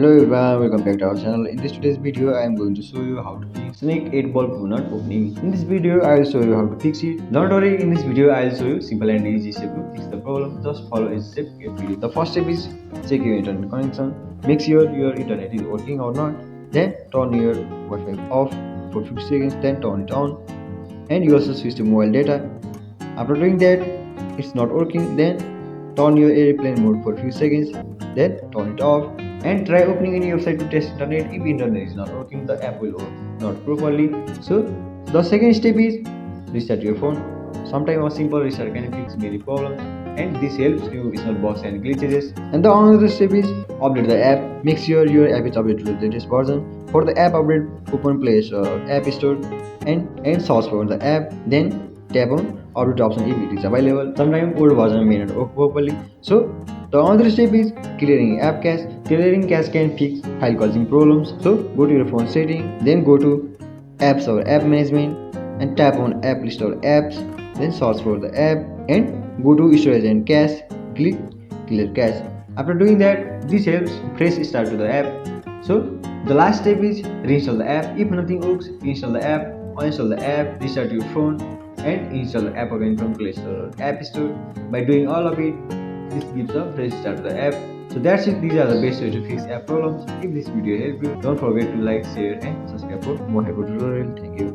Hello everyone, welcome back to our channel. In this today's video, I am going to show you how to fix Snake 8 bulb not opening. In this video, I will show you how to fix it. Don't worry, in this video, I will show you simple and easy step to fix the problem. Just follow each step carefully. The first step is check your internet connection. Make sure your internet is working or not. Then turn your Wi-Fi off for 50 seconds. Then turn it on. And you also switch to mobile data. After doing that, it's not working. Then turn your airplane mode for a few seconds. Then turn it off and try opening any website to test internet. If internet is not working, the app will work not properly. So the second step is restart your phone. Sometimes a simple restart can fix many problems, and this helps you small bugs and glitches. And the another step is update the app. Make sure your app is updated to the latest version. For the app update, open Play Store, App Store and search for the app. Then tap on update option if it is available. Sometimes old version may not work properly. So the another step is clearing app cache. Clearing cache can fix file causing problems. So go to your phone setting, then go to apps or app management and tap on app list or apps. Then search for the app and go to storage and cache. Click clear cache. After doing that, this helps fresh start to the app. So the last step is reinstall the app. If nothing works, install the app, uninstall the app, restart your phone and install the app again from Play Store or App Store. By doing all of it, this gives a fresh start to the app. So that's it. These are the best ways to fix app problems. If this video helped you, don't forget to like, share and subscribe for more helpful tutorial. Thank you.